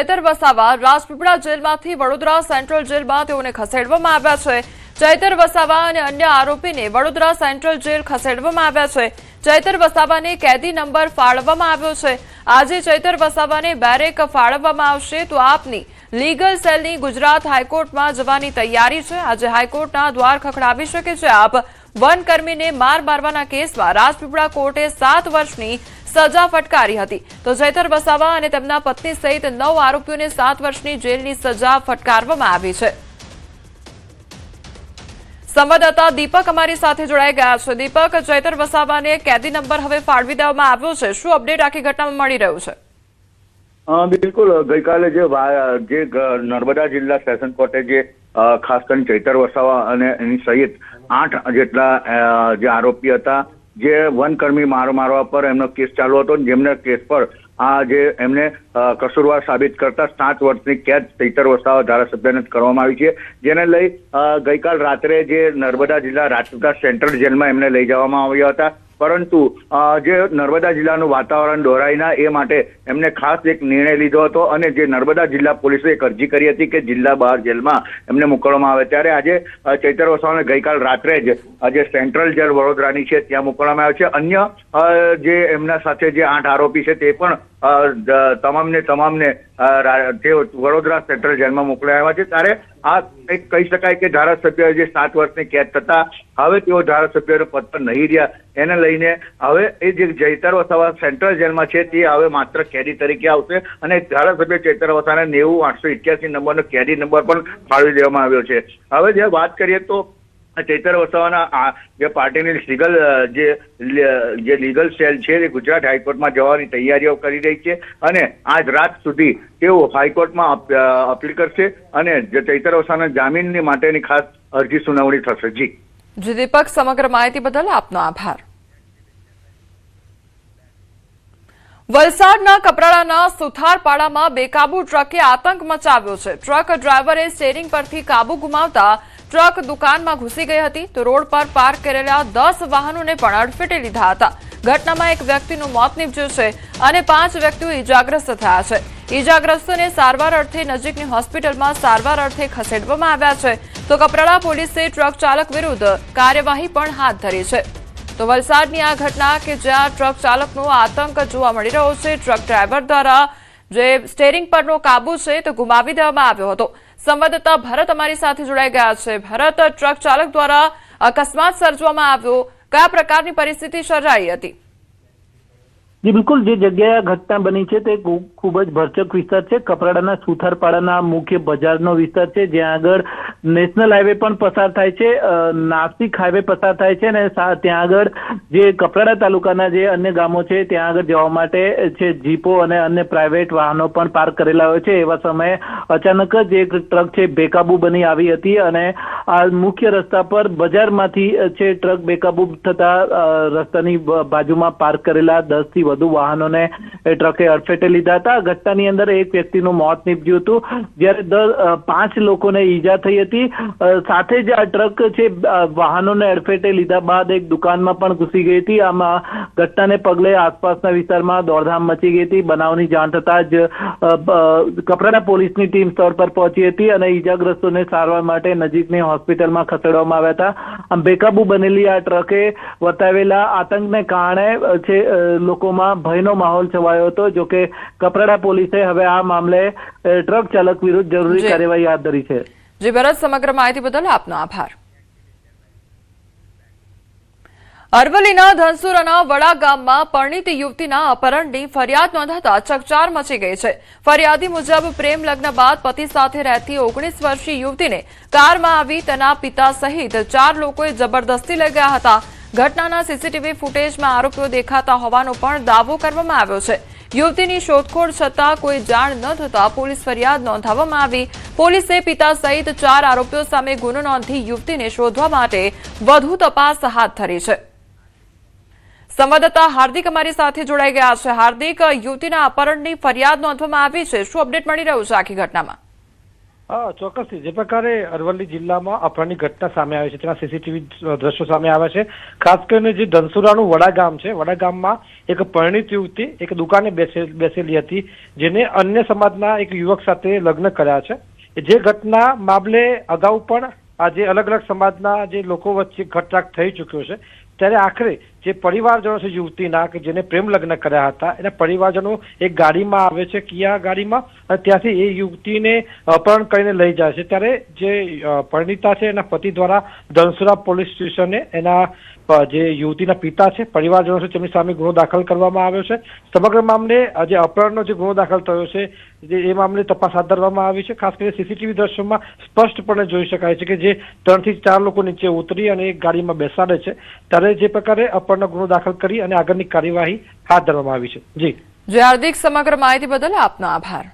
ચૈતર વસાવા રાજપીપળા જેલમાંથી વડોદરા સેન્ટ્રલ જેલમાં તેઓને ખસેડવામાં આવ્યા છે। ચૈતર વસાવા અને અન્ય આરોપીને વડોદરા સેન્ટ્રલ જેલ ખસેડવામાં આવ્યા છે। ચૈતર વસાવાને કેદી નંબર ફાળવવામાં આવ્યો છે। આજે ચૈતર વસાવાને બેરેક ફાળવવામાં આવશે તો આપની લીગલ સેલની ગુજરાત હાઈકોર્ટમાં જવાની તૈયારી છે। આજે હાઈકોર્ટના દ્વાર ખખડાવી શકે છે આપ। વનકર્મીને માર મારવાના કેસમાં રાજપીપળા કોર્ટે 7 વર્ષની સજા ફટકારી હતી તો ચૈતર વસાવા અને તેમના પત્ની સહિત 9 આરોપીઓને 7 વર્ષની જેલની સજા ફટકારવામાં આવી છે। સંવાદદાતા દીપક અમારી સાથે જોડાઈ ગયા છે। દીપક, ચૈતર વસાવાને કેદી નંબર હવે ફાળવી દેવામાં આવ્યો છે, શું અપડેટ આખી ઘટનામાં મળી રહ્યું છે? બિલકુલ, ગઈકાલે જે નર્મદા જિલ્લા સેશન કોર્ટે જે ખાસ કરીને ચૈતર વસાવા અને એની સહિત 8 જેટલા જે આરોપી હતા જે વનકર્મી મારવા પર એમનો કેસ ચાલુ હતો, જેમને કેસ પર આ જે એમને કસૂરવાર સાબિત કરતા 7 વર્ષની કેદ ચૈતર વસાવા ધારાસભ્યને કરવામાં આવી છે, જેને લઈ ગઈકાલ રાત્રે જે નર્મદા જિલ્લા રાજપીપળા સેન્ટ્રલ જેલમાં એમને લઈ જવામાં આવ્યા હતા। પરંતુ જે નર્મદા જિલ્લાનું વાતાવરણ દોરાય ના એ માટે એમને ખાસ એક નિર્ણય લીધો હતો અને જે નર્મદા જિલ્લા પોલીસે એક અરજી કરી હતી કે જિલ્લા બહાર જેલમાં એમને મોકલવામાં આવે, ત્યારે આજે ચૈતર વસાવાને ગઈકાલ રાત્રે જ આજે સેન્ટ્રલ જેલ વડોદરાની છે ત્યાં મોકલવામાં આવે છે। અન્ય જે એમના સાથે જે 8 આરોપી છે તે પણ તમામને જે વડોદરા સેન્ટ્રલ જેલમાં મોકલાયા છે। ત્યારે આ એક કહી શકાય કે ધારાસભ્ય જે 7 વર્ષની કેદ થતા હવે તેઓ ધારાસભ્યનો પદ પર નહીં રહ્યા, એને લઈને હવે એ જે ચૈતર વસાવા સેન્ટ્રલ જેલમાં છે તે હવે માત્ર કેદી તરીકે આવશે અને ધારાસભ્ય ચૈતર વસાવાને 90-881 નંબરનો કેદી નંબર પણ ફાળવી દેવામાં આવ્યો છે। હવે જે વાત કરીએ તો ચૈતર વસાવાના જે પાર્ટીની લીગલ સેલ છે એ ગુજરાત હાઈકોર્ટમાં જવાની તૈયારીઓ કરી રહી છે અને આજ રાત સુધી તેઓ હાઈકોર્ટમાં અપીલ કરશે અને ચૈતર વસાવાના જામીનની માટેની ખાસ અરજી સુનાવણી થશે। જી દીપક, સમગ્ર માહિતી બદલ આપનો આભાર। વલસાડના કપરાડાના સુથારપાડામાં બેકાબુ ટ્રકે આતંક મચાવ્યો છે। ટ્રક ડ્રાઈવરે સ્ટીયરિંગ પરથી કાબુ ગુમાવતા ટ્રક દુકાનમાં ઘૂસી ગઈ હતી તો રોડ પર પાર્ક કરેલા 10 વાહનોને પણ અડફેટે લીધા હતા। ઘટનામાં એક વ્યક્તિનું મોત નીપજ્યું છે અને 5 વ્યક્તિઓ ઈજાગ્રસ્ત થયા છે। ઈજાગ્રસ્તોને સારવાર અર્થે નજીકની હોસ્પિટલમાં સારવાર અર્થે ખસેડવામાં આવ્યા છે તો કપરાડા પોલીસે ટ્રક ચાલક વિરુદ્ધ કાર્યવાહી પણ હાથ ધરી છે। તો વલસાડની આ ઘટના કે જ્યાં ટ્રક ચાલકનો આતંક જોવા મળી રહ્યો છે। ટ્રક ડ્રાઈવર દ્વારા જે સ્ટીયરિંગ પરનો કાબુ છે તે ગુમાવી દેવામાં આવ્યો હતો। સંવાદદાતા ભરત અમારી સાથે જોડાઈ ગયા છે। ભરત, ટ્રક ચાલક દ્વારા અકસ્માત સર્જવામાં આવ્યો, કયા પ્રકારની પરિસ્થિતિ સર્જાઈ હતી? જી બિલકુલ, જે જગ્યાએ ઘટના બની છે તે ખૂબ જ ભરચક વિસ્તાર છે। કપરાડાના સુથારપાડાના મુખ્ય બજારનો વિસ્તાર છે, જ્યાં આગળ નેશનલ હાઈવે પણ પસાર થાય છે, નાસિક હાઈવે પસાર થાય છે અને ત્યાં આગળ જે કપરાડા તાલુકાના જે અન્ય ગામો છે ત્યાં આગળ જવા માટે છે જીપો અને અન્ય પ્રાઇવેટ વાહનો પણ પાર્ક કરેલા હોય છે। એવા સમયે અચાનક જ એક ટ્રક છે બેકાબુ બની આવી હતી અને આ મુખ્ય રસ્તા પર બજારમાંથી છે ટ્રક બેકાબુ થતા રસ્તાની બાજુમાં પાર્ક કરેલા 10 થી વધુ વાહનોને ટ્રકે અડફેટે લીધા હતા। ઘટનાની અંદર એક વ્યક્તિનું મોત નીપજ્યું હતું જ્યારે 5 લોકોને ઈજા થઈ હતી। સાથે જ આ ટ્રક છે વાહનોને અડફેટે લીધા બાદ એક દુકાનમાં પણ ઘૂસી ગઈ હતી। આમાં ઘટનાને પગલે આસપાસના વિસ્તારમાં દોડધામ મચી ગઈ હતી। બનાવની જાણ થતા જ કપરાડા પોલીસની ટીમ સ્થળ પર પહોંચી હતી અને ઈજાગ્રસ્તોને સારવાર માટે નજીકની હોસ્પિટલમાં ખસેડવામાં આવ્યા હતા। આમ બેકાબુ બનેલી આ ટ્રકે વર્તાવેલા આતંકને કારણે છે લોકોમાં ભયનો માહોલ છવાયો હતો। જોકે કપરાડા પોલીસે હવે આ મામલે ટ્રક ચાલક વિરુદ્ધ જરૂરી કાર્યવાહી હાથ ધરી છે। જી ભરત, સમગ્ર માહિતી બદલ આપનો આભાર। અરવલ્લીના ધનસુરાના વડા ગામમાં પરિણીત યુવતીના અપહરણની ફરિયાદ નોંધાતા ચકચાર મચી ગઈ છે। ફરિયાદી મુજબ પ્રેમ લગ્ન બાદ પતિ સાથે રહેતી 19 વર્ષીય યુવતીને કારમાં આવી તેના પિતા સહિત 4 લોકોએ જબરદસ્તી લઈ ગયા હતા। ઘટનાના સીસીટીવી ફૂટેજમાં આરોપીઓ દેખાતા હોવાનો પણ દાવો કરવામાં આવ્યો છે। યુવતીની શોધખોળ છતાં કોઈ જાણ ન થતા પોલીસ ફરિયાદ નોંધાવવામાં આવી। પોલીસે પિતા સહિત 4 આરોપીઓ સામે ગુનો નોંધી યુવતીને શોધવા માટે વધુ તપાસ હાથ ધરી છે। સંવાદદાતા હાર્દિક અમારી સાથે જોડાઈ ગયા છે। હાર્દિક, યુવતીના અપહરણની ફરિયાદ નોંધવામાં આવી છે, શું અપડેટ મળી રહ્યું છે આખી ઘટનામાં? ચોક્કસથી જે પ્રકારે અરવલ્લી જિલ્લામાં અપહરણની ઘટના સામે આવી છે તેના સીસીટીવી દ્રશ્યો સામે આવ્યા છે. ખાસ કરીને જે ધનસુરાનું વડા ગામ છે, વડા ગામમાં એક પરિણીત યુવતી એક દુકાને બેસેલી હતી, જેને અન્ય સમાજના એક યુવક સાથે લગ્ન કર્યા છે. જે ઘટના મામલે અગાઉ પણ આજે અલગ અલગ સમાજના જે લોકો વચ્ચે ઘટરાગ થઈ ચૂક્યો છે, ત્યારે આખરે જે પરિવારજનો છે યુવતીના કે જેને પ્રેમ લગ્ન કર્યા હતા, એના પરિવારજનો એક ગાડીમાં આવે છે, કિયા ગાડીમાં, અને ત્યાંથી એ યુવતીને અપહરણ કરીને લઈ જાય છે. ત્યારે જે પરિણીતા છે એના પતિ દ્વારા ધનસુરા પોલીસ સ્ટેશને એના જે યુવતીના પિતા છે, પરિવારજનો છે, તેમની સામે ગુનો દાખલ કરવામાં આવ્યો છે. સમગ્ર મામલે જે અપહરણનો જે ગુનો દાખલ થયો છે એ મામલે તપાસ હાથ ધરવામાં આવી છે. ખાસ કરીને સીસીટીવી દ્રશ્યોમાં સ્પષ્ટપણે જોઈ શકાય છે કે જે 3 થી 4 લોકો નીચે ઉતરી અને એક ગાડીમાં બેસાડે છે, ત્યારે જે પ્રકારે અપહરણનો ગુનો દાખલ કરી અને આગળની કાર્યવાહી હાથ ધરવામાં આવી છે. જી હાર્દિક, સમગ્ર માહિતી બદલ આપનો આભાર.